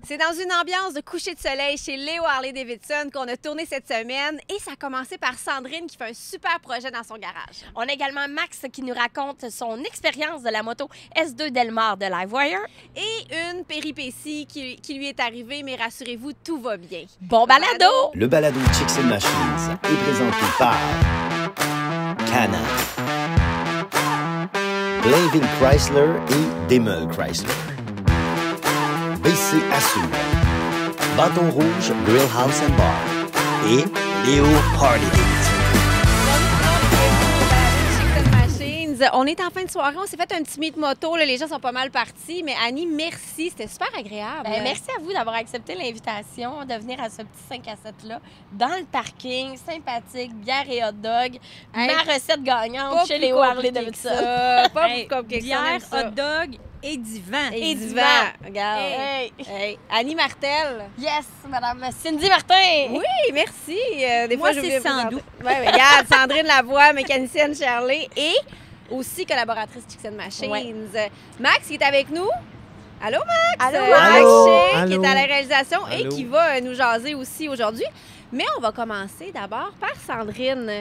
C'est dans une ambiance de coucher de soleil chez Léo Harley-Davidson qu'on a tourné cette semaine et ça a commencé par Sandrine qui fait un super projet dans son garage. On a également Max qui nous raconte son expérience de la moto S2 Delmar de Livewire. Et une péripétie qui lui est arrivée, mais rassurez-vous, tout va bien. Bon balado! Le balado Chicks and Machines est présenté par Cana, Blainville Chrysler et Demel Chrysler, BC Assou, Bâton Rouge Grill House and Bar et Léo Harley-Davidson. On est en fin de soirée, on s'est fait un petit meet moto, là, les gens sont pas mal partis, mais Annie, merci, c'était super agréable. Ben, merci à vous d'avoir accepté l'invitation de venir à ce petit 5 à 7-là, dans le parking, sympathique, bière et hot dog, ma recette gagnante chez Léo Harley-Davidson. Pas plus compliqué que ça, bière, on aime ça. hot dog et divan. Et divan. Regarde. Hey. Annie Martel. Yes, Madame Cindy Martin! Oui, merci. Des Moi, fois, c'est Sandou. Oui, regarde, Sandrine Lavoie, mécanicienne Charlie et aussi collaboratrice Chicks and Machines. Ouais. Max qui est avec nous. Allô, Max? Allô, Max Allô. Shea, qui Allô. est à la réalisation et Allô. qui va nous jaser aussi aujourd'hui. Mais on va commencer d'abord par Sandrine.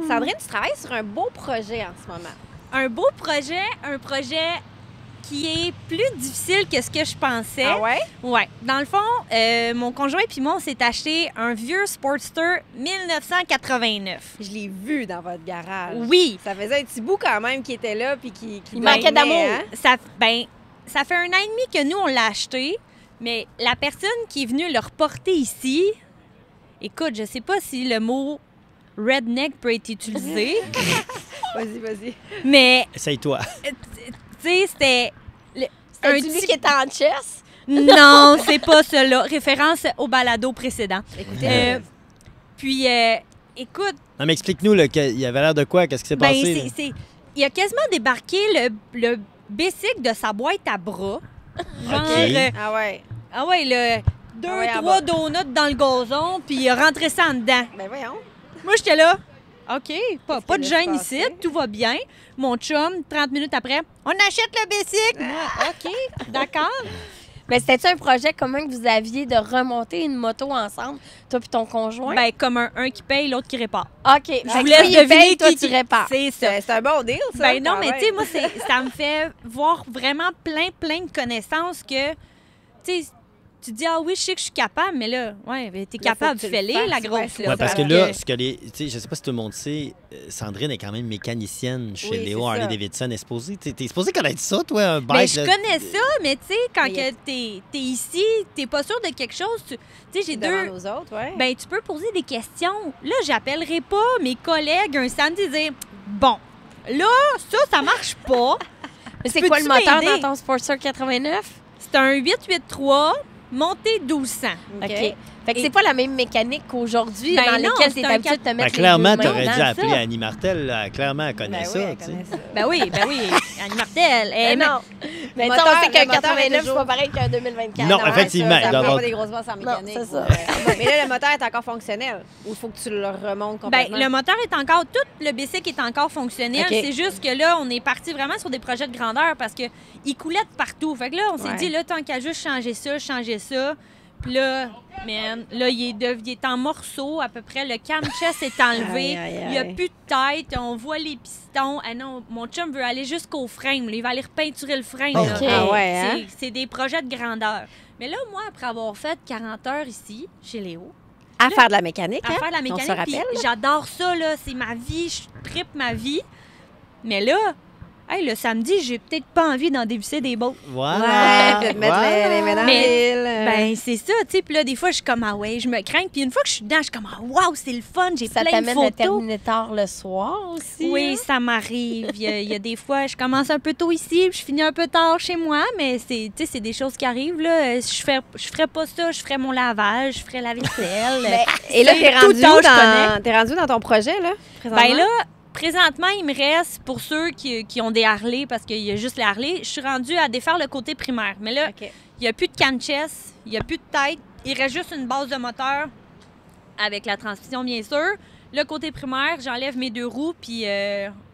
Sandrine, tu travailles sur un beau projet en ce moment. Un beau projet, un projet qui est plus difficile que ce que je pensais. Ah ouais? Ouais. Dans le fond, mon conjoint puis moi, on s'est acheté un vieux Sportster 1989. Je l'ai vu dans votre garage. Oui. Ça faisait un petit bout quand même qui était là puis qui Il manquait dormait, d'amour. hein? Ça fait 1 an et demi que nous, on l'a acheté, mais la personne qui est venue le reporter ici, écoute, je sais pas si le mot redneck peut être utilisé, Vas-y. mais Essaye-toi. tu sais, c'était... C'est lui qui était en chess? Non, c'est pas cela. Référence au balado précédent. Écoutez, Puis, écoute, Non, mais explique-nous, là, il y avait l'air de quoi? Qu'est-ce qui s'est ben, passé? là? il a quasiment débarqué le bicycle de sa boîte à bras. Genre, OK. ah ouais. ah ouais, le 2, Ah ouais, en 3 donuts dans le gazon, puis il a rentré ça en dedans. Ben voyons. Moi, j'étais là. OK, pas de qui gêne allait se ici, passer? tout va bien. Mon chum, 30 minutes après, on achète le bicycle. Moi, OK, d'accord. Mais c'était-tu un projet commun que vous aviez de remonter une moto ensemble, toi puis ton conjoint? Ben, comme un qui paye, l'autre qui répare. OK. Je vous laisse deviner toi, qui tu répares. C'est ça. C'est un bon deal, ça. Ben non, quand mais même. tu sais, moi, ça me fait voir vraiment plein de connaissances que, tu sais, tu dis, ah oui, je sais que je suis capable, mais là, ouais, ben, t'es Là, capable, faut que tu fais-les, le fasses, la ouais, grosse. c'est là. Ouais, parce que Fait là, je sais pas si tout le monde sait, Sandrine est quand même mécanicienne chez Oui, Léo c'est ça. Harley-Davidson. T'es supposé connaître ça, toi, un bike? Ben, je là? connais ça, mais tu sais, quand Mais que t'es ici, t'es pas sûr de quelque chose, tu sais, j'ai deux... Devant aux autres, ouais. Ben, tu peux poser des questions. Là, j'appellerai pas mes collègues un samedi et dire, bon, là, ça marche pas. Mais c'est Peux-tu quoi le moteur m'aider? dans ton Sportster 89? C'est un 883 monté 1200. OK. Fait que c'est pas la même mécanique qu'aujourd'hui Ben dans non, lesquelles c'est t'es un habitué de te mettre Ben, les clairement, deux mains t'aurais dû dedans. appeler ça. Annie Martel. Clairement, elle connaît Ben ça. oui, elle tu sais. connaît ça. Ben oui, Annie Martel. Mais non. Mais tu sais, moteur- on sait qu'un le moteur est 89, c'est toujours- pas pareil qu'un 2024. Non, effectivement, Ça il doit prend avoir- pas des grosses masses en mécanique. c'est ça. Mais là, le moteur est encore fonctionnel. Ou il faut que tu le remontes Ben, complètement? le moteur est encore, tout le bicycle est encore fonctionnel. OK. C'est juste que là, on est parti vraiment sur des projets de grandeur parce que il coulait de partout. Fait que là, on s'est Ouais. dit, là, tant qu'à juste changer ça. Puis là, man, là, il est en morceaux à peu près. Le cam chest est enlevé. Aïe, aïe, Il n'y a aïe. plus de tête. On voit les pistons. Ah non, mon chum veut aller jusqu'au frame. Là. Il va aller repeinturer le frame. là. OK. Ah ouais, hein? C'est des projets de grandeur. Mais là, moi, après avoir fait 40 heures ici, chez Léo, À faire de la mécanique, à hein? faire de la On se mécanique. Puis rappelle. j'adore ça, là. C'est ma vie. Je trippe ma vie. Mais là, hey, le samedi, j'ai peut-être pas envie d'en dévisser des bottes. Voilà. Ouais, puis de mettre Voilà. les mains dans Mais- l'huile. Ben, c'est ça, tu sais. Puis là, des fois, je suis comme, ah ouais, je me crains. Puis une fois que je suis dedans, je suis comme, ah, waouh, c'est le fun. J'ai Ça plein de t'amène le photos. Terminator le soir aussi? Oui, hein? ça m'arrive. Il y a des fois, je commence un peu tôt ici, puis je finis un peu tard chez moi, mais c'est, tu sais, c'est des choses qui arrivent, là. Je ferais pas ça, je ferais mon lavage, je ferais la vaisselle. Et là, t'es tout rendu, tâche connecte. t'es rendu dans ton projet, là? présentement? Ben là, présentement, il me reste, pour ceux qui ont des Harley, parce qu'il y a juste les Harley, je suis rendue à défaire le côté primaire. Mais là, OK. il n'y a plus de cam chest, il n'y a plus de tête, il reste juste une base de moteur avec la transmission, bien sûr. Le côté primaire, j'enlève mes 2 roues, puis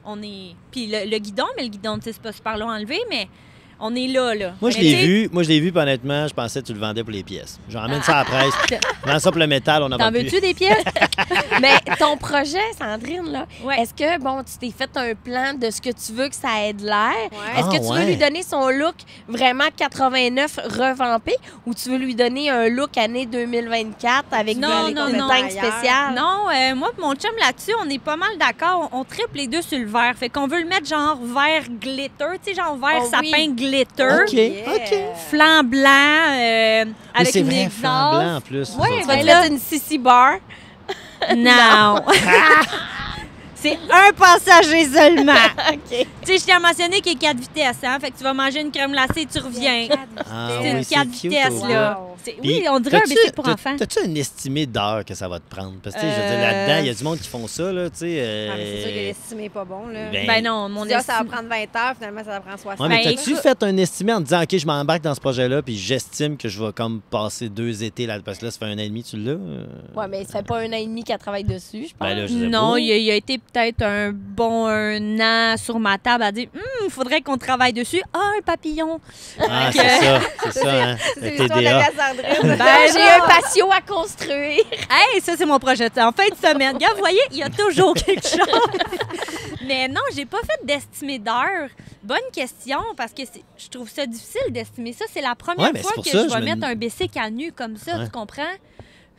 on est... Puis le guidon, mais le guidon, tu sais, c'est pas super long à enlever, mais On est là. Moi, je Mais l'ai tu sais, vu. Moi, je l'ai vu, puis honnêtement, je pensais que tu le vendais pour les pièces. Je ramène ça à la presse. Vends ça pour le métal, on en T'en vend plus. veux-tu des pièces? Mais ton projet, Sandrine, là, Ouais. est-ce que, bon, tu t'es fait un plan de ce que tu veux que ça ait de l'air? Ouais. Est-ce que Ah, tu veux ouais. lui donner son look vraiment 89 revampé ou tu veux lui donner un look année 2024 avec Non, des non, compétences non. spéciales? Non, moi et mon chum là-dessus, on est pas mal d'accord. On triple les deux sur le vert. Fait qu'on veut le mettre genre vert glitter, tu sais, genre vert Oh, sapin oui. glitter. OK, Yeah. OK. Flanc blanc, Mais avec c'est une vrai, exhaust. flanc blanc en plus. Ouais, nous Tu autres. vas ben te là- mettre une sissy bar. Non. C'est un passager seulement. OK. Tu sais, je tiens à mentionner qu'il y a 4 vitesses, hein? Fait que tu vas manger une crème glacée, tu reviens. Ah C'est une oui, 4 cute, vitesses, au là. bout. C'est- Puis, Oui, on dirait un t'as-tu- BC pour t'as- enfants. T'as-tu un estimé d'heure que ça va te prendre? Parce que, tu sais, je veux dire, là-dedans, il y a du monde qui font ça, là, tu sais. Ah, mais c'est sûr que l'estimé n'est pas bon, là. Ben non, mon Tu dis, ah, ça va estime- prendre 20 heures, finalement, ça va prendre 60. Ouais, mais Ben, t'as-tu écoute- fait un estimé en te disant, OK, je m'embarque dans ce projet-là, puis j'estime que je vais comme passer 2 étés là, parce que là, ça fait 1 an et demi, tu l'as? Ouais, mais ça fait pas 1 an et demi qu'elle travaille dessus, je pense. Ben là, je sais Non, pas. il a été peut-être un bon 1 an sur ma table à dire il faudrait qu'on travaille dessus. Ah, un papillon. Ah, c'est ça, hein, C'est le l'histoire de TDA. la Sandrine. Ben, j'ai un patio à construire. Hey, ça, c'est mon projet en fin de semaine. Regarde, vous voyez, il y a toujours quelque chose. Mais non, j'ai pas fait d'estimé d'heure. Bonne question, parce que je trouve ça difficile d'estimer ça. C'est la première Ouais, mais fois c'est pour que ça, je je vais me- mettre un BC à nu comme ça, Ouais. tu comprends?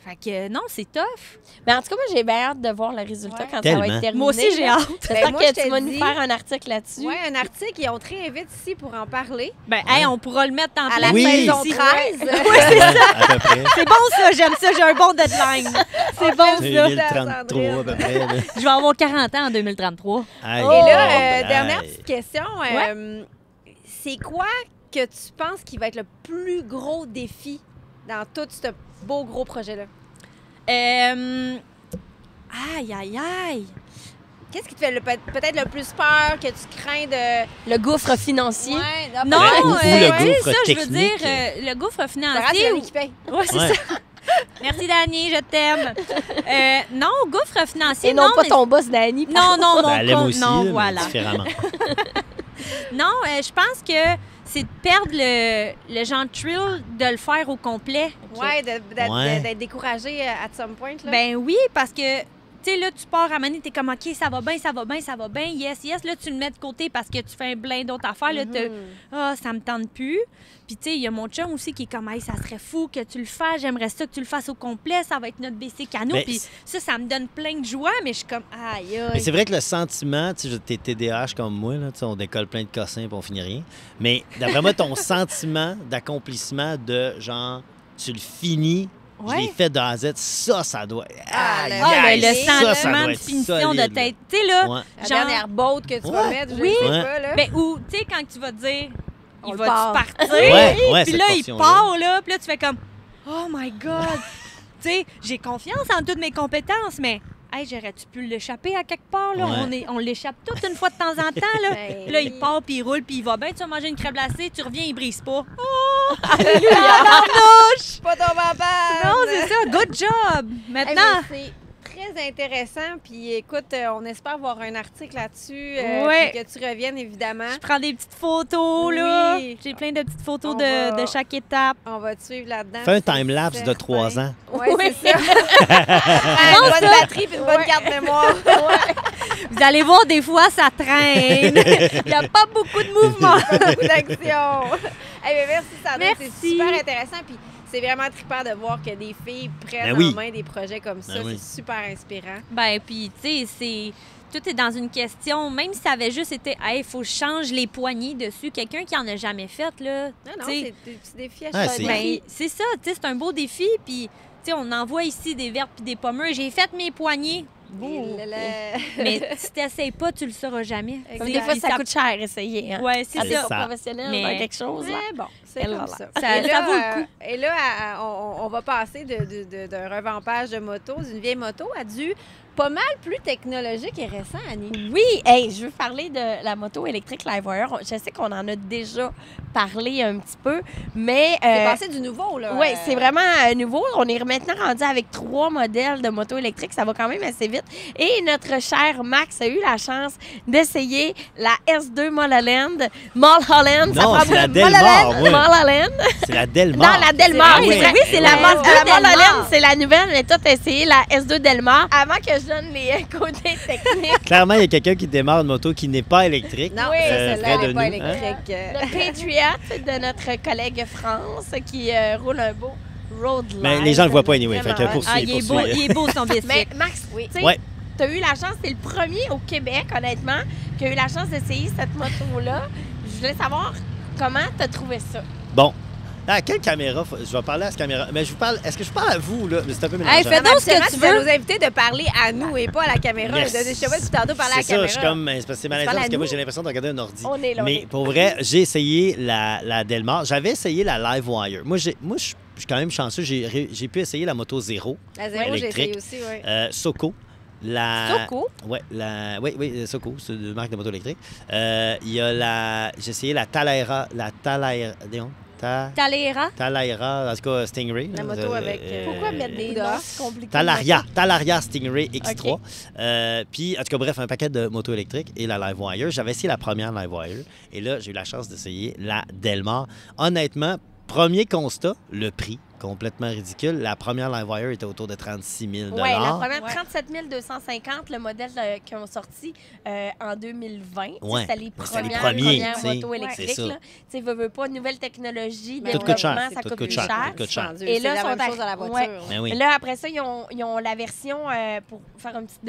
Fait que non, c'est tough. Mais en tout cas, moi, j'ai bien hâte de voir le résultat Ouais. quand ça va Tellement. être terminé. Moi aussi, j'ai là. hâte. J'espère moi, que je tu te vas nous dis- faire un article là-dessus. Oui, un article, et on te réinvite ici pour en parler. Ben, hey, on pourra le mettre en À la plein Oui. saison ici. 13. Ouais, à peu près. C'est bon ça, j'aime ça, j'ai un bon deadline. C'est bon ça. 2033 à peu près. là. Je vais avoir 40 ans en 2033. Aïe, Et là, aïe. dernière petite question. C'est quoi que tu penses qui va être le plus gros défi dans tout ce beau gros projet-là? Aïe, aïe, aïe. Qu'est-ce qui te fait peut-être le plus peur, que tu crains de... Le gouffre financier. Ouais, Non, Ou le tu sais, gouffre ça, je veux technique. dire, le gouffre C'est financier. Dani qui paye. Ouais, c'est Ouais. ça. Merci, Dani, je t'aime. Non, gouffre financier, Et non, pas mais- ton boss, Dani. Non, non, Ben, mon elle aime compte, aussi, non, là, mais voilà. différemment. Non, je pense que c'est de perdre le genre thrill de le faire au complet. Ouais, Ouais. d'être découragé at some point. Là. Ben oui, parce que, tu sais, là, tu pars à Mané, t'es comme, OK, ça va bien, ça va bien, ça va bien, yes, yes. Là, tu le mets de côté parce que tu fais un plein d'autres affaires. Là, ah, ça me tente plus. Puis, tu sais, il y a mon chum aussi qui est comme, hey, ça serait fou que tu le fasses, j'aimerais ça que tu le fasses au complet, ça va être notre BC Cano. Mais Puis, ça me donne plein de joie, mais je suis comme, aïe, Mais aïe. c'est vrai que le sentiment, tu sais, t'es TDAH comme moi, là, tu sais, on décolle plein de cossins et on finit rien. Mais d'après moi, ton sentiment d'accomplissement de genre, tu le finis, je l'ai Ouais. fait de A à Z, ça doit. Ah, Aïe, le- Ah, aïe, le ça, ça doit sentiment de être finition solide, de là. tête. Tu sais, là, Ouais. La genre, dernière botte que tu vas Ouais. mettre, je Oui. sais Ouais. pas. Là. ben, ou, tu sais, quand tu vas dire, On il le va part. partir. Ouais, ouais, Puis cette là, il portion-là. part, là. Puis là, tu fais comme, oh my God. Tu sais, j'ai confiance en toutes mes compétences, mais, hey, j'aurais-tu pu l'échapper à quelque part, là? Ouais. On l'échappe toute une fois de temps en temps, là. Ben Là, oui. il part, puis il roule, puis il va bien. Tu vas manger une crème glacée, tu reviens, il brise pas. Je suis pas tombée en panne. Non, c'est ça. Good job. Hey, Maintenant, mais c'est très intéressant. Puis écoute, on espère voir un article là-dessus. Ouais. Puis que tu reviennes, évidemment. je prends des petites photos, là. Oui. J'ai plein de petites photos On de, va- de chaque étape. On va te suivre là-dedans. Fais un c'est time-lapse de certain. 3 ans. Oui, c'est ça. Une bonne batterie puis une bonne carte mémoire. Vous allez voir, des fois, ça traîne. Il n'y a pas beaucoup de mouvement. Pas beaucoup d'action. Hey, mais merci, Sandra. C'est Merci. super intéressant. Puis c'est vraiment trippant de voir que des filles prennent Ben oui. en main des projets comme ça. Ben oui. C'est super inspirant. Ben, puis, tu sais, tout est dans une question, même si ça avait juste été, hey, il faut que je change les poignées dessus. Quelqu'un qui en a jamais fait, là. Non, non, tu sais, c'est des petits défis à Ah, chaque c'est- fois. ben, c'est ça, tu sais, c'est un beau défi. Puis, tu sais, on en voit ici des vertes puis des pommeux. J'ai fait mes poignées. Et là, Mais si t'essayes pas, tu le sauras jamais. Exact. Des fois, Puis ça coûte cher essayer. Hein? Ouais, c'est Quand t'es ça. ça. professionnel Mais- dans quelque chose. Là. Mais bon, c'est Et comme voilà. ça. Ça- Et ça là, vaut le coup. on va passer d'un revampage de moto, d'une vieille moto, à du pas mal plus technologique et récent, Annie. Oui, hey, je veux parler de la moto électrique Livewire. Je sais qu'on en a déjà parlé un petit peu, mais... C'est passé du nouveau, là. Oui, c'est vraiment nouveau. On est maintenant rendu avec 3 modèles de moto électrique. Ça va quand même assez vite. Et notre cher Max a eu la chance d'essayer la S2 Mulholland. Mulholland, Non, c'est la Delmar, oui. Mulholland. C'est la Delmar. Non, la Delmar. Oui, Oui, c'est la S2 Mulholland, Delmar. c'est la nouvelle. Mais toi, t'as essayé la S2 Delmar. Avant que je donne les côtés techniques. Clairement, il y a quelqu'un qui démarre une moto qui n'est pas électrique. Non, Oui, ça, près celle-là, de elle n'est pas nous, hein? électrique. Le Patriot de notre collègue France qui roule un beau Roadline. Mais les gens ne le voient pas anyway. Fait que Vraiment. poursuis, il est beau, poursuis. il est beau son bicycle. Mais Max, Oui. tu sais, Ouais. t'as eu la chance, c'est le premier au Québec, honnêtement, qui a eu la chance d'essayer cette moto-là. Je voulais savoir comment t'as trouvé ça. Bon. À quelle caméra? Je vais parler à cette caméra. Mais je vous parle. Est-ce que je parle à vous, là? Mais c'est un peu mélangeant. Hey, fais donc ce que tu vas veux. nous inviter de parler à nous et pas à la caméra. Yes. Je sais pas si tantôt parler à la C'est ça, caméra. je suis comme. C'est parce que c'est malaisant parles à parce que moi, nous. j'ai l'impression de regarder un ordi. On est là, on Mais est- pour vrai, j'ai essayé la Delmar. J'avais essayé la Livewire. Moi, je suis quand même chanceux. J'ai pu essayer la moto zéro. La zéro, j'ai essayé électrique. aussi, oui. Soco. Soco? Oui, Soco, c'est une marque de moto électrique. Il y a j'ai essayé la Talaira. Talera. Talaira, en tout cas Stingray. La là. moto avec... Pourquoi mettre des Ouda. noms compliqués? Talaria Stingray X3. OK. Puis, en tout cas, bref, un paquet de motos électriques et la Livewire. J'avais essayé la première Livewire et là, j'ai eu la chance d'essayer la Delmar. Honnêtement, premier constat, le prix. Complètement ridicule. La première Livewire était autour de 36 000 Oui, la première, Ouais. 37 250, le modèle qui ont sorti en 2020. Ouais. C'était les C'était les premières premiers, tu sais. motos électriques. C'est ça. là. Tu sais, veux pas, nouvelle technologie, Tout développement, coûte cher. ça Tout coûte coûte plus cher. cher. Tout coûte cher. Vendu. Et C'est là, la sont même chose à la voiture. ouais. Ben oui. Là, après ça, ils ont la version pour faire un petit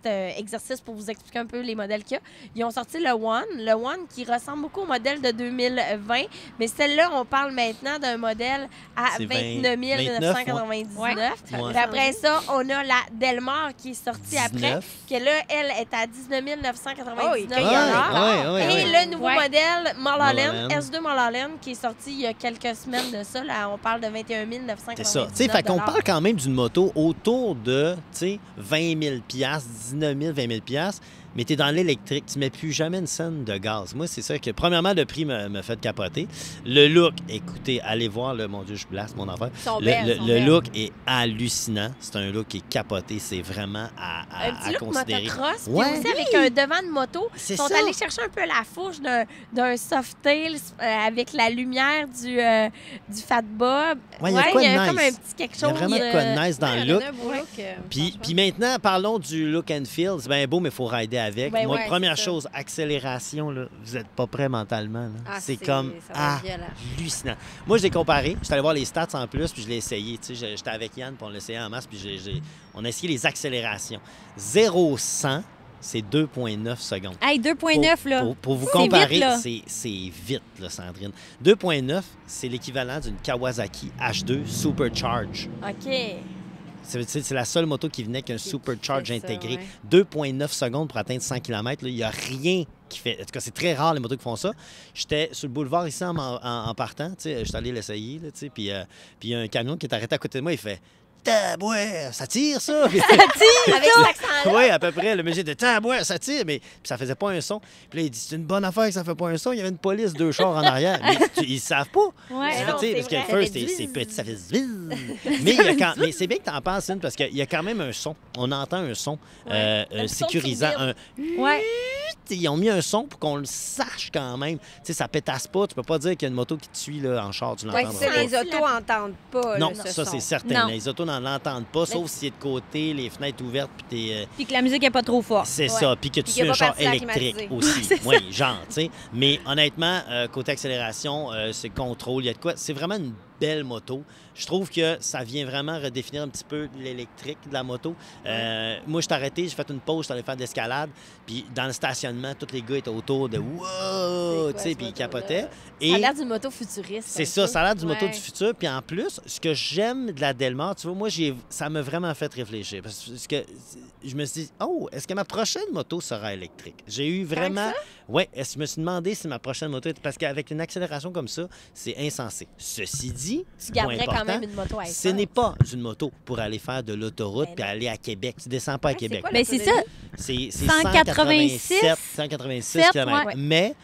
exercice pour vous expliquer un peu les modèles qu'il y a. Ils ont sorti le One. Le One qui ressemble beaucoup au modèle de 2020, mais celle-là, on parle maintenant d'un modèle à C'est 29 999. Ouais. Puis après ça, on a la Delmar qui est sortie après, 19. que là, elle est à 19 999 Oh, il paye encore. Et le nouveau Ouais. modèle Mulholland, Mulholland. S2 Mulholland, qui est sorti il y a quelques semaines de ça. Là, on parle de 21 999 C'est ça. Tu sais, fait qu'on parle quand même d'une moto autour de, tu sais, 20 000 19 000, 20 000 mais tu es dans l'électrique. Tu mets plus jamais une scène de gaz. Moi, c'est ça que, premièrement, le prix me fait capoter. Le look, écoutez, allez voir, là, mon Dieu, je blasse mon affaire. Ils sont belles, sont Le belles. look est hallucinant. C'est un look qui est capoté. C'est vraiment à Un petit look considérer. motocross, puis Ouais. aussi avec un devant de moto. C'est Ils sont ça. allés chercher un peu la fourche d'un Softail avec la lumière du Fat Bob. Ouais, il y a de quoi de comme nice. un petit quelque Il y a chose. vraiment de quoi de nice dans Ouais, le look. elle a un beau look, Puis franchement. maintenant, parlons du look and feel. C'est bien beau, mais il faut rider avec. Ben Moi, ouais, première c'est ça. chose, accélération, là, vous n'êtes pas prêt mentalement. Là. Ah, c'est comme ça va être violent. hallucinant. Moi, je l'ai comparé. Je suis allé voir les stats en plus, puis je l'ai essayé. Tu sais, j'étais avec Yann, puis on l'a essayé en masse, puis on a essayé les accélérations. 0-100, c'est 2,9 secondes. Hey, 2,9 là. Pour vous C'est comparer, vite, là. c'est vite, là, Sandrine. 2,9, c'est l'équivalent d'une Kawasaki H2 Supercharge. OK. C'est la seule moto qui venait avec un supercharge fait ça, intégré. ouais. 2,9 secondes pour atteindre 100 km. Il n'y a rien qui fait. En tout cas, c'est très rare les motos qui font ça. J'étais sur le boulevard ici en partant. Je suis allé l'essayer. Là, puis il y a un camion qui est arrêté à côté de moi. Il fait Tabouais, ça tire ça! Avec cet accent-là. Oui, à peu près. Le musée de Tabouais, ça tire, mais puis ça faisait pas un son. Puis là, il dit c'est une bonne affaire que ça fait pas un son. Il y avait une police, 2 chars en arrière. Mais ils savent pas. Ouais. Tu sais, non, c'est parce que le vrai. first, c'est petit, ça fait zzzz. Mais c'est bien que tu en penses une parce qu'il y a quand même un son. On entend un son Ouais. Un son de sécurisant. turbine. Ouais. Ils ont mis un son pour qu'on le sache quand même. Tu sais, ça pétasse pas. Tu peux pas dire qu'il y a une moto qui te suit là, en char. Tu Ouais, l'entendras ça, pas. les autos n'entendent pas. Non, là, ce ça, son. c'est certain. Non. Les autos n'en l'entendent pas, sauf s'il est de côté, les fenêtres ouvertes, puis t'es... Puis que la musique est pas trop forte. C'est Ouais. ça. Puis que tu Puis suis qu'il y a un pas char parti à électrique climatiser. aussi. Oui, genre, tu sais. Mais honnêtement, côté accélération, c'est contrôle, il y a de quoi. C'est vraiment une belle moto. Je trouve que ça vient vraiment redéfinir un petit peu l'électrique de la moto. Moi, je suis arrêté, j'ai fait une pause, je suis allé faire de l'escalade. Puis dans le stationnement, tous les gars étaient autour de « wow », tu sais, puis ils capotaient. Ça a Et l'air d'une moto futuriste. c'est un ça, peu. ça a l'air du moto Ouais. du futur. Puis en plus, ce que j'aime de la Delmar, tu vois, moi, ça m'a vraiment fait réfléchir. Parce que je me suis dit, oh, est-ce que ma prochaine moto sera électrique? J'ai eu vraiment. Oui, je me suis demandé si ma prochaine moto était. Parce qu'avec une accélération comme ça, c'est insensé. Ceci dit, dit, Tu garderais point quand important, même une moto à ce essence. n'est pas une moto pour aller faire de l'autoroute Ben puis non. aller à Québec. Tu descends pas à Québec. quoi Ben, c'est ça. C'est 186 186 km. ouais. Mais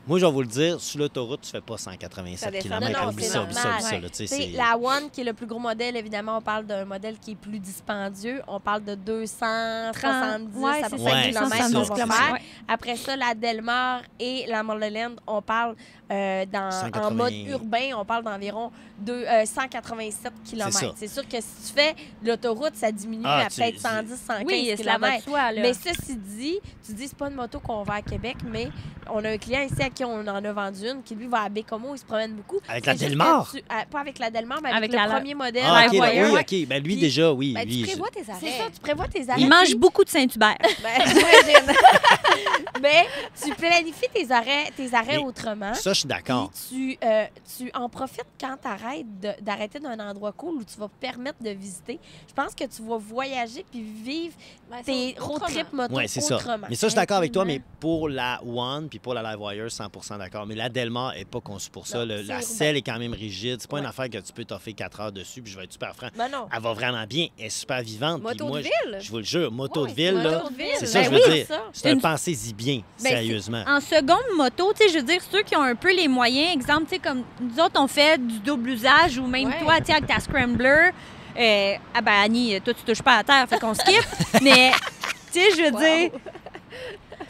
moi, je vais vous le dire, sur l'autoroute, tu fais pas 187 Ça descend. km. Non, Oublie c'est ça, oublie ça, oublie ça. normal. là, tu sais, Tu sais, c'est- la One, qui est le plus gros modèle, évidemment, on parle d'un modèle qui est plus dispendieux. On parle de 270 Ouais, à peu c'est près ça, kilomètres 270 qu'on va kilomètres, faire. ouais. Après ça, la Delmar et la Mulholland, on parle en mode 180. urbain, on parle d'environ 187 C'est km. ça. C'est sûr que si tu fais l'autoroute, ça diminue Ah, à tu- peut-être 110, 115 Oui, cela va de km. soi, là. Mais ceci dit, tu dis c'est pas une moto qu'on va à Québec, mais on a un client ici à qui on en a vendu une, qui lui va à Bécomo, il se promène beaucoup. Avec C'est la juste Delmar? que pas avec la Delmar, mais avec, Avec le la- premier modèle. Ah, OK, Livewire. oui, OK. Ben, lui, Puis- déjà, oui. Ben, lui, tu prévois tes C'est arrêts. ça, tu prévois tes arrêts. Il mange beaucoup de Saint-Hubert. Ben, j'imagine. Mais tu planifies tes arrêts Mais- autrement. ça, je suis d'accord. Puis tu en profites quand tu arrêtes d'arrêter d'un endroit cool où tu vas permettre de visiter. Je pense que tu vas voyager puis vivre tes road trip moto Oui, c'est ça. autrement. Mais ça, je suis d'accord avec toi, mais Absolument. pour la One puis pour la Livewire, 100 d'accord. Mais la Delmar n'est pas conçue pour ça. Non, La c'est urbain. selle est quand même rigide. C'est pas une Ouais. affaire que tu peux t'offrir 4 heures dessus, puis je vais être super franc. Ben non. Elle va vraiment bien. Elle est super vivante. puis Moto moi, de ville? je vous le jure, moto Ouais, de ville, moto là, de ville. c'est ça Ben que je veux oui, dire. ça. C'est un Une- pensez-y bien, Ben, sérieusement. En seconde moto, tu sais, je veux dire, ceux qui ont un peu les moyens, exemple, tu sais, comme nous autres, on fait du double usage ou même Ouais. toi, tu sais, avec ta Scrambler. Ah ben, Annie, toi, tu touches pas à terre, fait qu'on skip. Mais, tu sais, je veux dire,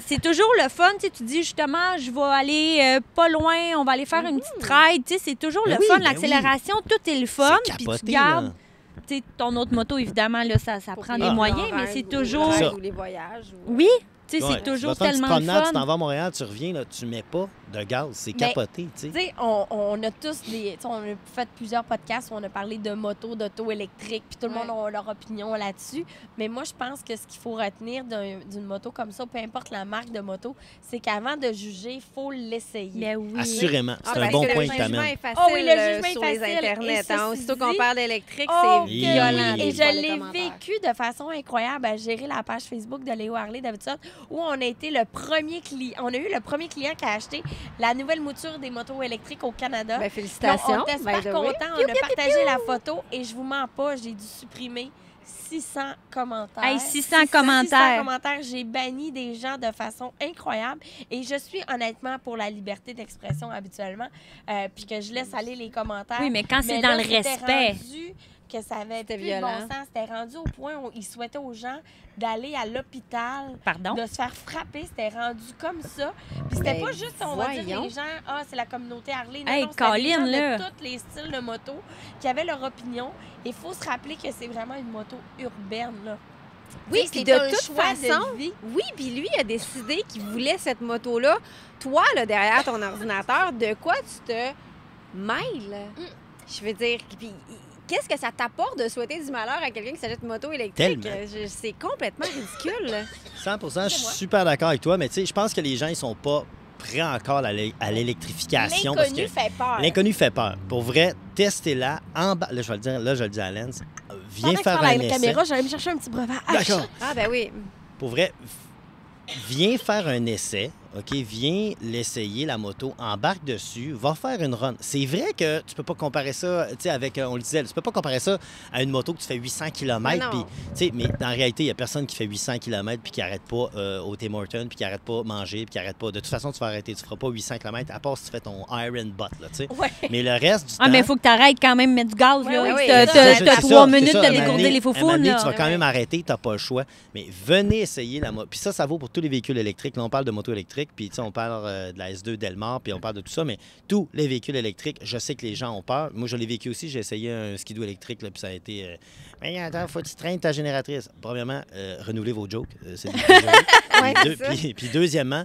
c'est toujours le fun. Tu sais, tu dis justement, je vais aller pas loin, on va aller faire une petite ride. Tu sais, c'est toujours Ben le oui, fun. ben L'accélération, tout est le fun. C'est Puis capoté, tu gardes, là. tu sais, ton autre moto, évidemment, là, ça Pour prend les des moyens, longs mais rides c'est ou les toujours. rides Ça. ou les voyages. ou- Oui, tu sais, Ouais. c'est toujours Tu vas faire une petite tellement le promenade, fun. tu t'en vas à Montréal, tu reviens, là, tu mets pas de gaz. C'est Mais- capoté, tu sais. Tu sais, on a tous des. Tu sais, on a fait plusieurs podcasts où on a parlé de moto, d'auto électrique, puis tout le Ouais. monde a leur opinion là-dessus. Mais moi, je pense que ce qu'il faut retenir d'une moto comme ça, peu importe la marque de moto, c'est qu'avant de juger, il faut l'essayer. Mais oui. Assurément. Ah, C'est un parce bon que point le que jugement t'amènes. est facile Oh oui, le jugement est sur les facile. internets. Et Hein. ceci Aussitôt qu'on dit- parle d'électrique, Oh, c'est oui. violent. Et les je fois, les l'ai commentaires. vécu de façon incroyable à gérer la page Facebook de Léo Harley Davidson, où on a été le premier client. On a eu le premier client qui a acheté la nouvelle mouture des motos électriques au Canada. Ben, Donc, félicitations. on était super by the way. contents. On a partagé la photo et je vous mens pas, j'ai dû supprimer 600 commentaires. Hey, 600 commentaires. 600 commentaires. J'ai banni des gens de façon incroyable. Et je suis honnêtement pour la liberté d'expression habituellement, puis que je laisse aller les commentaires. Oui, mais quand c'est Mais dans là, le c'était respect. rendu que ça avait C'était plus de bon violent. sens. C'était rendu au point où ils souhaitaient aux gens d'aller à l'hôpital, Pardon? de se faire frapper. C'était rendu comme ça. Puis c'était Ben, pas juste, on va dire, voyons. les gens, c'est la communauté Harley. Non, Hey, non, c'était des Colin, gens là. de tous les styles de moto qui avaient leur opinion. Il faut se rappeler que c'est vraiment une moto urbaine, là. Oui, Tu sais, puis c'est de un toute choix façon, de vie. oui, puis lui a décidé qu'il voulait cette moto-là. Toi, là, derrière ton ordinateur, de quoi tu te mêles? Je veux dire, puis qu'est-ce que ça t'apporte de souhaiter du malheur à quelqu'un qui s'achète une moto électrique? Tellement. C'est complètement ridicule. 100 je suis super d'accord avec toi, mais tu sais, je pense que les gens, ils sont pas prêts encore à l'électrification. parce L'inconnu que fait peur. L'inconnu fait peur. Pour vrai, testez-la. Là, je vais le dire, là, je le dis à Lens. Viens Pendant que faire je parle un à la essai. caméra, j'allais me chercher un petit breuvage. D'accord. Ah, ben oui. Pour vrai, viens faire un essai, OK? Viens l'essayer, la moto, embarque dessus, va faire une run. C'est vrai que tu peux pas comparer ça, tu sais, avec, on le disait, tu peux pas comparer ça à une moto que tu fais 800 km. Mais non. Puis, tu sais, mais dans la réalité, il y a personne qui fait 800 km puis qui arrête pas au Tim Hortons, puis qui arrête pas manger, puis qui arrête pas. De toute façon, tu vas arrêter. Tu feras pas 800 km, à part si tu fais ton Iron Butt, là, tu sais. Ouais. Mais le reste du temps... Ah, mais il faut que tu arrêtes quand même de mettre du gaz, Ouais, là. oui, T'as- c'est t'as ça, t'as c'est 3 ça, minutes c'est de ça. dégourdir les À un moment faufounes, donné, là. tu vas quand Ouais. même arrêter, tu n'as pas le choix. Mais venez essayer la moto. Puis ça vaut pour tous les véhicules électriques. Là, on parle de moto électrique, puis tu sais, on parle de la S2 Delmar, puis on parle de tout ça, mais tous les véhicules électriques, je sais que les gens ont peur. Moi, je l'ai vécu aussi. J'ai essayé un skidoo électrique, là, puis ça a été... Mais attends, faut que tu traînes ta génératrice. Premièrement, renouvelez vos jokes. C'est des jokes. Ouais, Puis c'est ça. puis deuxièmement,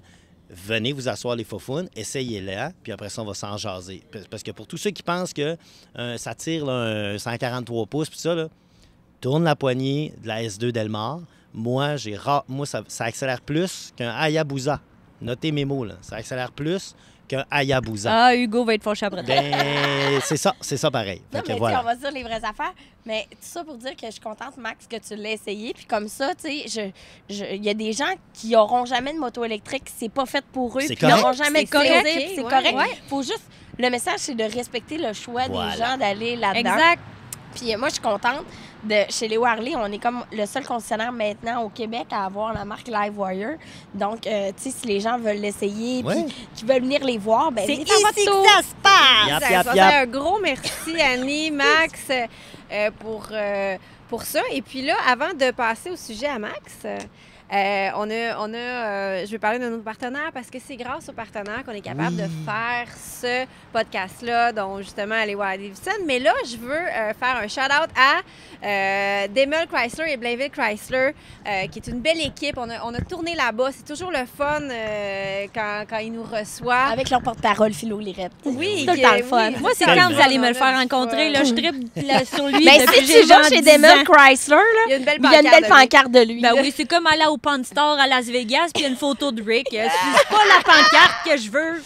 venez vous asseoir les faufounes, essayez-la, puis après ça, on va s'en jaser. Parce que pour tous ceux qui pensent que ça tire là, un 143 pouces, puis ça, là, tourne la poignée de la S2 Delmar. Moi, ça accélère plus qu'un Hayabusa. Notez mes mots, là. Ça accélère plus qu'un Hayabusa. Ah, Hugo va être fâché après toi. Ben, c'est ça pareil. Non, Fait que mais tu sais, voilà. on va se dire les vraies affaires. Mais tout ça pour dire que je suis contente, Max, que tu l'aies essayé. Puis comme ça, tu sais, il y a des gens qui n'auront jamais de moto électrique. C'est pas fait pour eux. C'est Puis ils n'auront correct. jamais de C'est correct, plaisir, puis c'est ouais. correct. Ouais. Faut juste le message, c'est de respecter le choix Voilà. des gens d'aller là-dedans. Exact. Puis moi, je suis contente. Chez Léo Harley, on est comme le seul concessionnaire maintenant au Québec à avoir la marque Livewire. Donc, tu sais, si les gens veulent l'essayer Ouais. puis qu'ils veulent venir les voir, ben C'est venez ici faire votre que tour. ça se passe. Yap, Ça yap, va yap. faire un gros merci, Annie, Max, pour ça. Et puis là, avant de passer au sujet à Max, je vais parler de nos partenaires parce que c'est grâce aux partenaires qu'on est capable Oui. de faire ce podcast-là, dont justement aller voir Davidson. Mais là, je veux faire un shout-out à Demel Chrysler et Blainville Chrysler, qui est une belle équipe. On a tourné là-bas. C'est toujours le fun quand ils nous reçoivent. Avec leur porte-parole, Philo Lirette. Oui, c'est tout le temps le fun. Moi, c'est Tellement. quand vous allez me le On faire a du rencontrer. fun. Là, je tripe là, sur lui Ben, depuis si j'ai tu vas genre chez 10 Demel ans. Chrysler, là, Il y a une belle il y a une belle pancarte de lui. Ben là. oui, c'est comme aller au Pawn Store à Las Vegas puis il y a une photo de Rick. C'est pas la pancarte que je veux.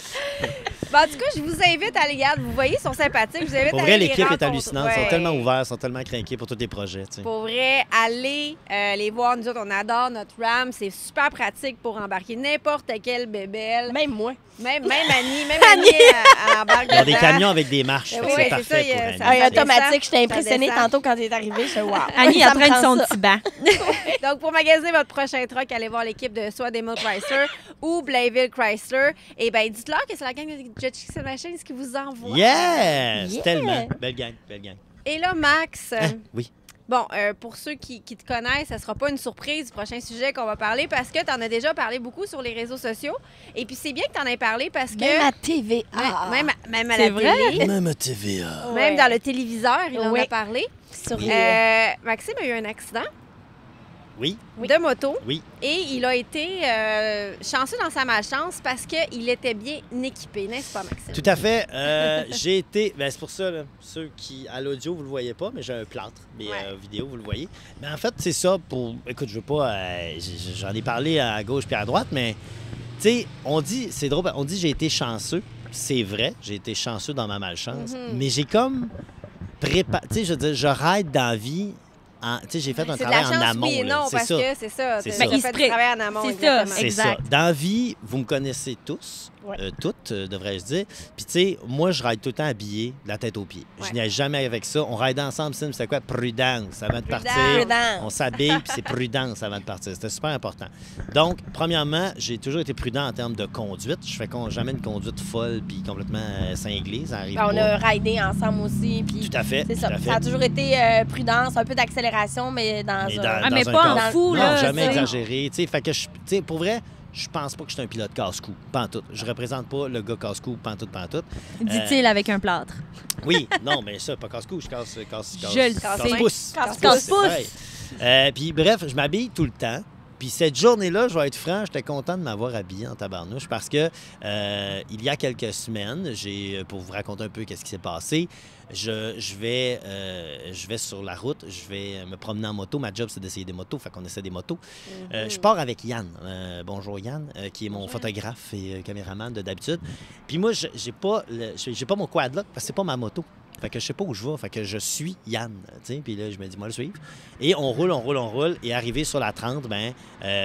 Ben, en tout cas, je vous invite à les regarder. Vous voyez, ils sont sympathiques. Je vous invite Pour à vrai, aller les l'équipe est rencontrer. hallucinante. Ils Ouais. sont tellement ouverts, ils sont tellement craqués pour tous les projets. tu sais. Pour vrai, allez les voir. Nous autres, on adore notre RAM. C'est super pratique pour embarquer n'importe quelle bébelle. Même moi. Même Annie, elle embarque Ils ont des dedans. camions avec des marches. Ben fait que oui, c'est c'est ça, parfait il y a- pour ça- Annie. Hey, automatique, j'étais ça impressionnée descend. tantôt quand tu es arrivé. Je suis wow. Annie est Ça en me train de prend son ça. petit banc. Donc, pour magasiner votre prochain truck, allez voir l'équipe de soit Demel Chrysler ou Blainville Chrysler. Et bien, dites-leur que c'est la gang de Jet Chicks Machines qui vous envoie. Yes! Yeah! Tellement. Belle gang, belle gang. Et là, Max, Oui. bon, pour ceux qui te connaissent, ça ne sera pas une surprise du prochain sujet qu'on va parler parce que tu en as déjà parlé beaucoup sur les réseaux sociaux. Et puis, c'est bien que tu en aies parlé parce que... Même à TVA. Même à C'est la vrai? télé, Même à TVA. même dans le téléviseur, il en Oui. a parlé. Sur Maxime a eu un accident Oui, de moto oui. et il a été chanceux dans sa malchance parce qu'il était bien équipé, n'est-ce pas, Maxime? Tout à fait. J'ai été. Ben, c'est pour ça, là, ceux qui, à l'audio, vous le voyez pas, mais j'ai un plâtre. Mais Ouais. vidéo, vous le voyez. Mais en fait, c'est ça pour. Écoute, je veux pas. J'en ai parlé à gauche puis à droite, mais. Tu sais, on dit. C'est drôle, on dit j'ai été chanceux. C'est vrai, j'ai été chanceux dans ma malchance. Mhm. Mais j'ai comme. Tu sais, je veux dire, je ride dans la vie. Tu sais, j'ai fait un C'est de travail la en chance, amont. oui et là. non, C'est parce ça. que c'est ça. C'est t'as ça. fait Il du se pré- travail en amont, c'est exactement. ça. C'est ça. Exact. Dans la vie, vous me connaissez tous, Ouais. toutes, devrais-je dire. Puis, tu sais, moi, je ride tout le temps habillé, de la tête aux pieds. Ouais. Je n'ai jamais avec ça. On ride ensemble, c'est quoi? Prudence avant de Prudence. partir. Prudence. On s'habille, puis c'est prudence avant de partir. C'était super important. Donc, premièrement, j'ai toujours été prudent en termes de conduite. Je fais jamais une conduite folle puis complètement cinglée. Ça arrive Ben, on pas. a ridé ensemble aussi. Puis Tout à fait. c'est tout ça. à fait. Ça a toujours été prudence, un peu d'accélération, mais dans Mais un... Ah, mais dans pas un en cadre- fou, non, là, jamais tu sais. exagéré. Tu sais, fait que tu sais, pour vrai, je pense pas que je suis un pilote casse-cou. Pas en tout. Je représente pas le gars casse-cou, pas en tout, pas en tout. Dit-il avec un plâtre. Oui, non, mais ça, pas casse-cou, je casse Je le sais. casse-pouce. Casse-pouce. Ouais. Puis bref, je m'habille tout le temps. Puis cette journée-là, je vais être franc, j'étais content de m'avoir habillé en tabarnouche parce que il y a quelques semaines, pour vous raconter un peu qu'est-ce qui s'est passé, je vais sur la route, je vais me promener en moto. Ma job, c'est d'essayer des motos, fait qu'on essaie des motos. Je pars avec Yann. Bonjour Yann, qui est mon photographe et caméraman de d'habitude. Puis moi, j'ai pas mon quadlock parce que c'est pas ma moto. Fait que je sais pas où je vais. Fait que je suis Yann, tu sais. Puis là, je me dis, moi, le suivre. Et on roule. Et arrivé sur la 30,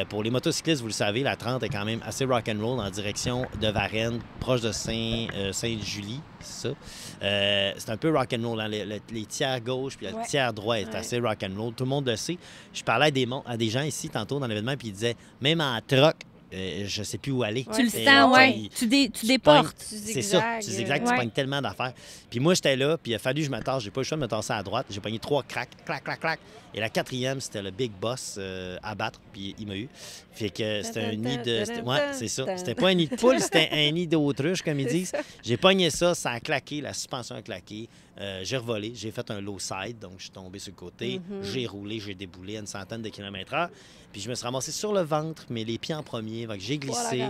pour les motocyclistes, vous le savez, la 30 est quand même assez rock'n'roll en direction de Varennes, proche de Sainte-Julie, c'est ça. C'est un peu rock'n'roll, hein? Les tiers gauche puis le tiers droit est assez rock'n'roll. Tout le monde le sait. Je parlais à des gens ici tantôt dans l'événement, puis ils disaient, même en troc, je sais plus où aller. Tu le c'est sens, ça. ouais. Tu déportes. C'est ça, tu zigzags, tu Ouais. pognes tellement d'affaires. Puis moi, j'étais là, puis il a fallu que je me tasse. J'ai pas eu le choix de me tasser à droite. J'ai pogné 3 craques, clac, clac, clac. Et la 4e, c'était le big boss à battre, puis il m'a eu. Fait que c'était un nid de... Ouais, c'est ça. C'était pas un nid de poule, c'était un nid d'autruche, comme ils disent. J'ai pogné ça, ça a claqué, la suspension a claqué. J'ai revolé, j'ai fait un low side, donc je suis tombé sur le côté. J'ai roulé, j'ai déboulé à une centaine de kilomètres/heure. Puis je me suis ramassé sur le ventre, mais les pieds en premier. Donc j'ai glissé,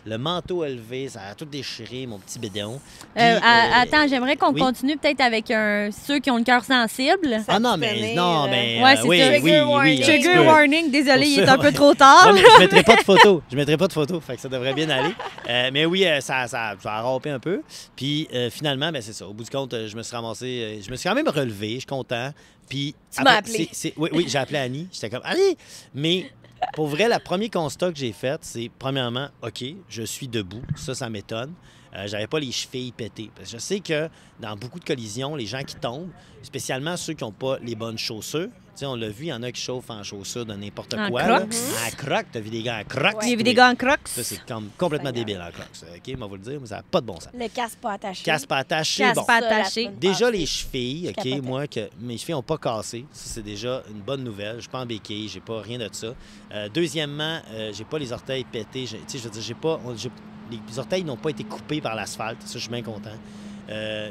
le manteau élevé, ça a tout déchiré, mon petit bédéon. Puis, Attends, j'aimerais qu'on oui. continue peut-être avec ceux qui ont le cœur sensible. Ah non, mais tenir, non, mais Ouais, c'est oui, ça. oui, Trigger oui, warning. un petit Trigger peu. warning, désolé, Pour il est ça, un peu ouais. trop tard. Ouais, mais je mettrai pas de photos. Je mettrai pas de photos, fait que ça devrait bien aller. Mais oui, ça a rampé un peu. Puis finalement, ben, c'est ça. Au bout du compte, je me suis ramassé. Je me suis quand même relevé, je suis content. Puis Tu m'as après, appelé. Oui, j'ai appelé Annie. J'étais comme Annie! Mais pour vrai, le premier constat que j'ai fait, c'est premièrement, OK, je suis debout. Ça m'étonne. J'avais pas les chevilles pétées. Parce que je sais que dans beaucoup de collisions, les gens qui tombent, spécialement ceux qui n'ont pas les bonnes chaussures, tu sais, on l'a vu, il y en a qui chauffent en chaussures de n'importe En quoi. là. Crocs. En crocs. T'as vu des gars en crocs? J'ai vu des gars en crocs. Ça, c'est comme complètement Seigneur. débile en crocs. OK, on va vous le dire, mais ça n'a pas de bon sens. Le casse pas attaché. Casse pas attaché. Casse Bon. pas Ça, la attaché. semaine Déjà, passée. les chevilles, OK, capotais. moi, que mes chevilles n'ont pas cassé. Ça, c'est déjà une bonne nouvelle. Je suis pas en béquille, j'ai pas rien de ça. Deuxièmement, j'ai pas les orteils pétés. Tu sais, je veux dire, les orteils n'ont pas été coupés par l'asphalte. Ça, je suis bien content.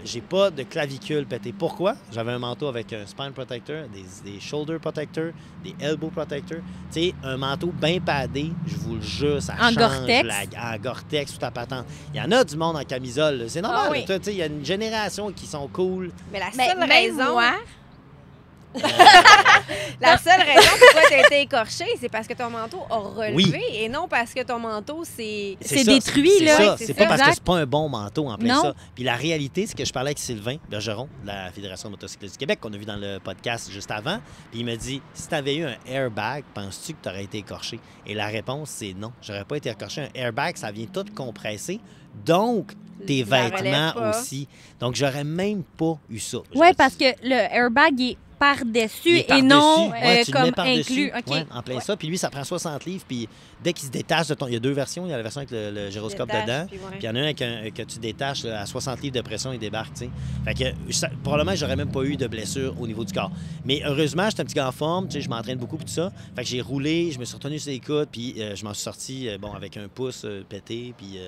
J'ai pas de clavicule pété. Pourquoi? J'avais un manteau avec un spine protector, des shoulder protectors, des elbow protectors. Tu sais, un manteau bien padé, je vous le jure, ça En change Gore-Tex? en Gore-Tex, tout à patente. Il y en a du monde en camisole, là. C'est normal. Ah oui. Tu sais, il y a une génération qui sont cool. Mais la Mais seule même raison... moi, La seule raison pourquoi tu as été écorché, c'est parce que ton manteau a relevé Oui. et non parce que ton manteau, c'est... C'est ça, détruit, c'est là. ça. Oui, C'est c'est pas ça. parce que Exact. c'est pas un bon manteau en plein Non. ça. Puis la réalité, c'est que je parlais avec Sylvain Bergeron de la Fédération de motocyclistes du Québec, qu'on a vu dans le podcast juste avant. Puis il me dit, si tu avais eu un airbag, penses-tu que tu aurais été écorché? Et la réponse, c'est non. J'aurais pas été écorché. Un airbag, ça vient tout compresser. Donc, tes La relève vêtements pas. aussi. Donc, j'aurais même pas eu ça. Oui, parce que le airbag est par-dessus Il est et non par-dessus. Ouais, tu le mets comme par-dessus. inclus. OK. Ouais, en plein ça. Puis lui, ça prend 60 livres. Puis dès qu'il se détache de ton... Il y a deux versions. Il y a la version avec le gyroscope Détache, dedans. puis ouais. Puis il y en a un que tu détaches là, à 60 livres de pression, il débarque, tu sais. Fait que probablement, j'aurais même pas eu de blessure au niveau du corps. Mais heureusement, j'étais un petit gars en forme, tu sais, je m'entraîne beaucoup, puis tout ça. Fait que j'ai roulé, je me suis retenu sur les coudes, puis je m'en suis sorti, bon, avec un pouce pété, puis, tu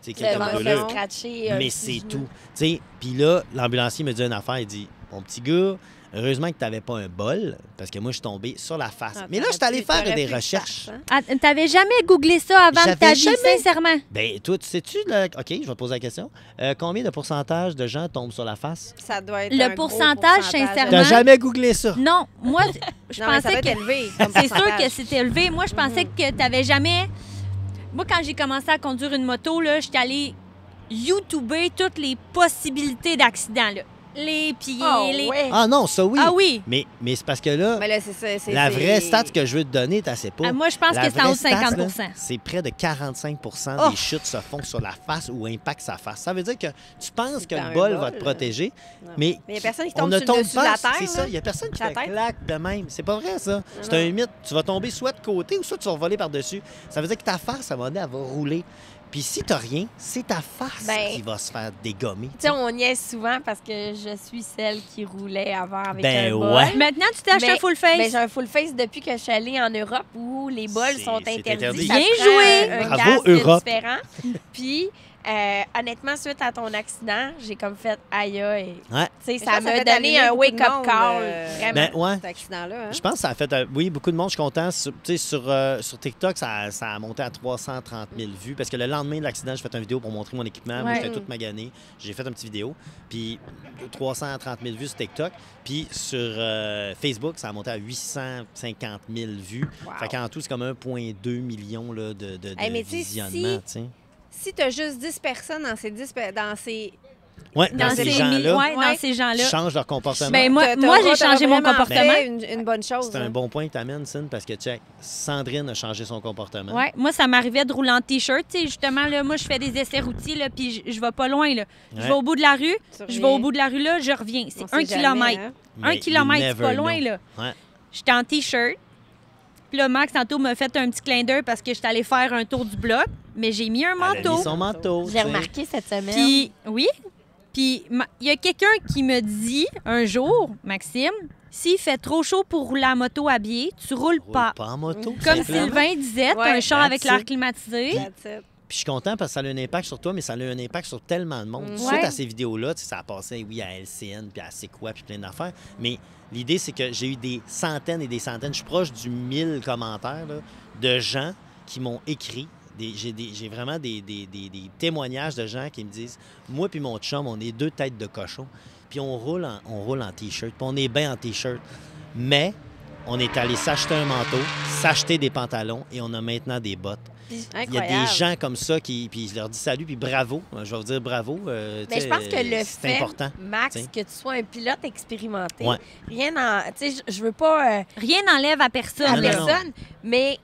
sais, quelques le brûlures. manteau brûlures. scratché. Mais c'est tout. Tu sais, puis là, l'ambulancier me dit une affaire, il dit, mon petit gars, heureusement que tu n'avais pas un bol, parce que moi, je suis tombé sur la face. Ah, Mais là, je suis allé t'aurais faire pu des le recherches. faire, hein? Ah, t'avais jamais googlé ça avant de J'avais ta vie, jamais. sincèrement? Ben, toi, tu sais-tu, OK, je vais te poser la question. Combien de pourcentage de gens tombent sur la face? Ça doit être Le un gros pourcentage, sincèrement. T'as jamais googlé ça? Non, moi, je Non, mais ça pensais doit que... être élevé. comme C'est sûr pourcentage. que c'était élevé. Moi, je pensais que t'avais jamais... Moi, quand j'ai commencé à conduire une moto, là, j'étais allée YouTuber toutes les possibilités d'accident, là. Les pieds, Oh, les... ouais. Ah non, ça oui. Ah oui! Mais c'est parce que là, Mais là, c'est ça. la vraie stat que je veux te donner, t'as assez pas. Ah, moi, je pense La que c'est en haut de vraie stat, 50 là, c'est près de 45 Oh! des chutes se font sur la face ou impactent sa face. Ça veut dire que tu penses C'est que un le bol va bol, te protéger, Non. mais Mais il n'y a personne qui on tombe ne sur tombe le dessus de la pas. terre. C'est ça, là. il n'y a personne qui La fait tête. claque de même. C'est pas vrai, ça. C'est un mythe. Tu vas tomber soit de côté ou soit tu vas voler par-dessus. Ça veut dire que ta face, à un moment donné, elle va rouler. Puis si t'as rien, c'est ta face Ben, qui va se faire dégommer. Tu sais, on niaise souvent parce que je suis celle qui roulait avant avec Ben un bol. ouais. Maintenant, tu t'es acheté Mais- un full face. Mais j'ai un full face depuis que je suis allée en Europe où les bols C'est- sont c'est interdits. interdit. Ça Bien prend joué! Un Bravo, casque Europe. différent. Puis, honnêtement, suite à ton accident, j'ai comme fait aïe aïe. Ouais. Tu sais, Mais ça je pense que m'a fait donné allumer un beaucoup de wake-up monde, call. Vraiment. Ben ouais. Cet accident-là. Hein? Je pense que ça a fait, oui, beaucoup de monde, je suis content. Tu sais, sur TikTok, ça a monté à 330 000 vues parce que le lendemain de l'accident, j'ai fait une vidéo pour montrer mon équipement. Moi, Ouais. j'étais toute maganée. J'ai fait une petite vidéo. Puis 330 000 vues sur TikTok. Puis sur Facebook, ça a monté à 850 000 vues. Wow. Fait qu'en tout, c'est comme 1,2 million là, de Hey, mais tu sais, visionnements. tu sais. Si tu as juste 10 personnes dans ces 10 Ouais, dans ces gens-là, ouais, dans Ouais. ces gens-là. changent leur comportement. Ben, moi, j'ai changé mon comportement. Une bonne chose. c'est un hein. bon point que tu amènes, Sin, parce que, check, Sandrine a changé son comportement. Ouais, moi, ça m'arrivait de rouler en T-shirt. Tu sais, justement, là, moi, je fais des essais routiers, là, puis je vais pas loin. Là. Je Ouais. vais au bout de la rue, Tu je vais au bout de la rue, là, je reviens. On C'est sait 1 jamais, kilomètre. hein. Mais 1 you kilomètre, c'est never pas loin, know. là. Ouais. J'étais en T-shirt. Puis là, Max, tantôt, m'a fait un petit clin d'œil parce que j'étais allée faire un tour du bloc, mais j'ai mis un Elle a manteau. mis son manteau. tu J'ai sais. remarqué cette semaine. Puis, oui. Puis, il y a quelqu'un qui me dit un jour, Maxime, s'il fait trop chaud pour rouler à moto habillé, tu roules Roule pas. pas en moto. Comme simplement. Sylvain disait, t'as Ouais, un char avec that's l'air it. climatisé. That's it. Puis je suis content parce que ça a un impact sur toi, mais ça a un impact sur tellement de monde. Mm. Suite Ouais. à ces vidéos-là, tu sais, ça a passé, oui, à LCN, puis à C'est quoi, puis plein d'affaires. Mais l'idée, c'est que j'ai eu des centaines et des centaines, je suis proche du 1000 commentaires là, de gens qui m'ont écrit. J'ai vraiment des témoignages de gens qui me disent « Moi puis mon chum, on est deux têtes de cochon, puis on roule en T-shirt, puis on est bien en T-shirt. Mais on est allé s'acheter un manteau, s'acheter des pantalons, et on a maintenant des bottes. » Il y a Incroyable. des gens comme ça qui. Puis je leur dis salut, puis bravo. Je vais vous dire bravo. Mais tu sais, je pense que le c'est fait, important. Max, t'sais. que tu sois un pilote expérimenté, Ouais. rien en. Tu sais, je veux pas Rien n'enlève à personne. à Non, non, non. personne, mais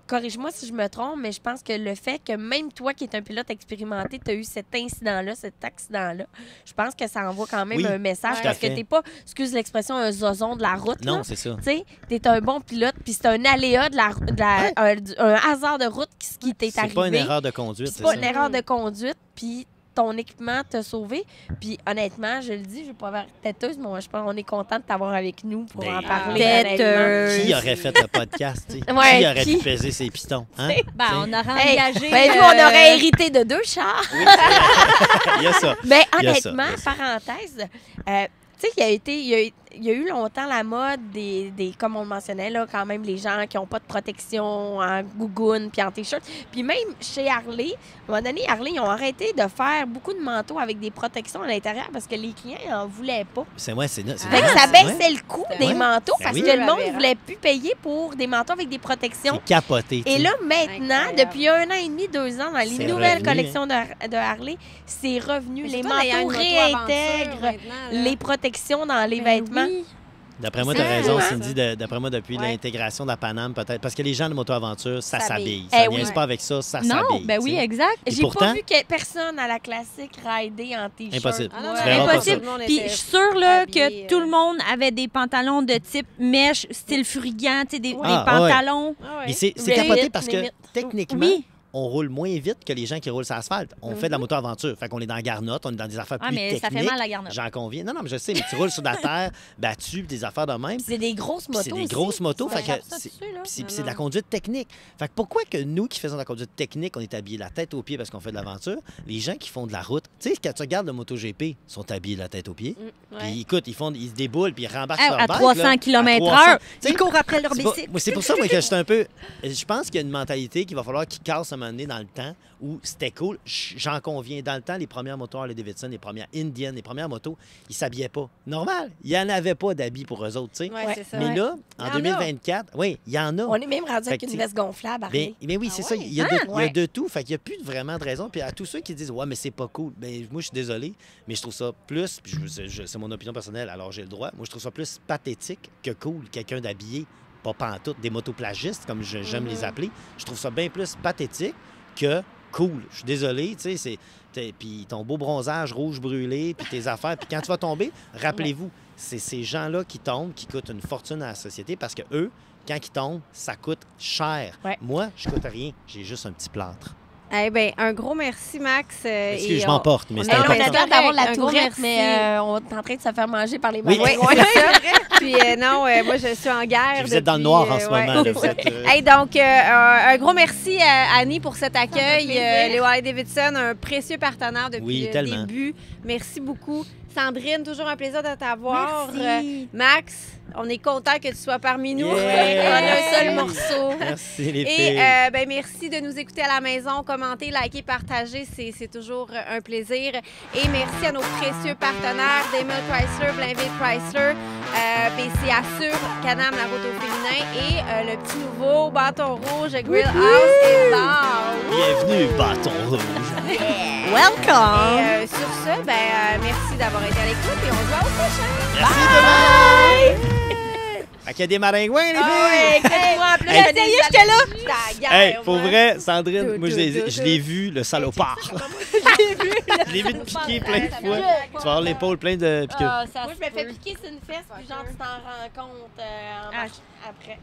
corrige-moi si je me trompe, mais je pense que le fait que même toi, qui es un pilote expérimenté, tu as eu cet incident-là, cet accident-là, je pense que ça envoie quand même Oui, un message tout à parce que fait. t'es pas, excuse l'expression, un zozon de la route. Non, là. c'est ça. Tu sais, t'es un bon pilote, puis c'est un aléa un hasard de route qui t'est arrivé. C'est pas une erreur de conduite, C'est c'est pas ça. une erreur de conduite, puis ton équipement t'a sauvé. Puis honnêtement, je le dis, je vais pas avoir têteuse, mais moi, je pense qu'on est content de t'avoir avec nous pour Ben, en parler. têteuse. honnêtement. Qui aurait fait le podcast, tu sais? Ouais, qui aurait qui? pu peser ses pitons? Hein? Ben, on aurait Hey, engagé... ben, nous, on aurait hérité de 2 chars. Oui, c'est vrai. Il y a ça. Mais Il y a ça, honnêtement, il y a ça. parenthèse, tu sais, il y a eu longtemps la mode des comme on le mentionnait, là, quand même, les gens qui n'ont pas de protection en gougoune puis en T-shirt. Puis même chez Harley, à un moment donné, Harley, ils ont arrêté de faire beaucoup de manteaux avec des protections à l'intérieur parce que les clients n'en voulaient pas. C'est moi, c'est Fait que vraiment- ça ouais. baissait le coût des Ouais. manteaux Ben parce oui. que le monde Aberrant. ne voulait plus payer pour des manteaux avec des protections. C'est capoté. tu Et sais. là, maintenant, Incroyable. depuis 1 an et demi, 2 ans, dans les C'est nouvelles revenu, collections de Harley, c'est revenu. Mais Les surtout, ayant manteaux une moto-aventure réintègrent maintenant, là. les protections dans les Ben vêtements. oui. D'après moi, C'est tu as raison, fou, hein, Cindy. D'après moi, depuis Ouais. l'intégration de la Paname, peut-être. Parce que les gens de moto-aventure, ça S'habille. s'habille. Ça Eh oui. niaise pas avec ça, ça Non, s'habille. ben tu oui, sais. exact. Et J'ai pourtant- pas vu que personne à la classique rider en T-shirt. Impossible. Ah non, Ouais. Tu verras pas Impossible. Tout le monde Puis était je suis sûre là, habillé, que tout le monde avait des pantalons de type mèche, style furigant, tu sais, des Ah, pantalons. Ah ouais. Mais c'est Limite, capoté parce que limite. techniquement, Oui. on roule moins vite que les gens qui roulent sur l'asphalte. On fait de la moto-aventure. Fait qu'on est dans la garnotte, on est dans des affaires Ah, plus mais techniques. ça fait mal à la garnotte. J'en conviens. Non, mais je sais, mais tu roules sur de la terre battue, des affaires de même. Puis c'est des grosses Puis motos c'est des aussi. grosses motos. Tu Fait que t'attrapes ça c'est dessus, là. puis Non, c'est de la non. conduite technique. Fait que pourquoi que nous qui faisons de la conduite technique, on est habillés la tête aux pieds parce qu'on fait de l'aventure, les gens qui font de la route, tu sais, quand tu regardes le MotoGP, ils sont habillés la tête aux pieds. Ouais. Puis écoute, ils se déboulent, puis ils rembarquent À sur leur bike, 300 là, à km/h. 300. Tu sais, Ils courent après leur c'est pas- bicycle. moi, c'est pour ça moi, que j'étais un peu. Je pense qu'il y a une mentalité qu'il va falloir qu'ils cassent à un moment donné dans le temps où c'était cool. J'en conviens. Dans le temps, les premières motos Harley Davidson, les premières Indian, les premières motos, ils s'habillaient pas. Normal. Il n'y en avait pas d'habits pour eux autres, tu sais. Ouais, Ouais. c'est ça. Mais là, Il y en en a. 2024, oui, il y en a. On est même rendu avec Fait que une tu- veste gonflable, Harley. Mais oui, Ah c'est ça. ouais? Il y a, il y a Ouais. de tout. Fait qu'il n'y a plus vraiment de raison. Puis à tous ceux qui disent, ouais, mais c'est pas cool. Ben, moi, je suis désolé, mais je trouve ça plus, puis c'est mon opinion personnelle, alors j'ai le droit. Moi, je trouve ça plus pathétique que cool, quelqu'un d'habillé, pas pantoute, des motoplagistes, comme j'aime les appeler. Je trouve ça bien plus pathétique que cool. Je suis désolé, tu sais, puis ton beau bronzage rouge brûlé, puis tes affaires. Puis quand tu vas tomber, rappelez-vous, c'est ces gens-là qui tombent, qui coûtent une fortune à la société parce que eux, quand ils tombent, ça coûte cher. Ouais. Moi, je coûte rien. J'ai juste un petit plâtre. Eh bien, un gros merci, Max. Excuse, et je on- m'emporte, mais on c'est est- on Non, mais important. espère d'avoir la Un gros tourette, merci. mais on est en train de se faire manger par les Oui. maringouins. Oui, c'est ça. Puis non, moi, je suis en guerre. Vous êtes dans le depuis, noir en ce ouais, moment. là, c'est vous ça. êtes, Hey, donc, un gros merci à Annie pour cet accueil. plaisir. Léo Harley Davidson, un précieux partenaire depuis Oui, le tellement. début. Merci beaucoup. Sandrine, toujours un plaisir de t'avoir. Merci. Max, on est content que tu sois parmi nous. Yeah! En un seul morceau. Merci les Et filles. ben, merci de nous écouter à la maison. Commentez, likez, partagez, c'est toujours un plaisir. Et merci à nos précieux partenaires, Daimler Chrysler, Blainville Chrysler, BC Assure, Canam, la route au féminin et le petit nouveau Bâton Rouge, Grill House et Bar. Bienvenue, bâton rouge. Welcome! Et sur ce, merci d'avoir été à l'écoute et on se voit au prochain. Merci demain. Fait qu'il y a des maringouins, les filles. Ouais, exactement. En plus, Hey. il y a des J'étais là. Hey, pour vrai, Sandrine, moi, je l'ai vu, le salopard. Je l'ai vu te piquer plein de fois. Tu vas avoir l'épaule pleine de piqûres. Moi, je me fais piquer sur une fesse, puis genre, tu t'en rends compte Ah. après.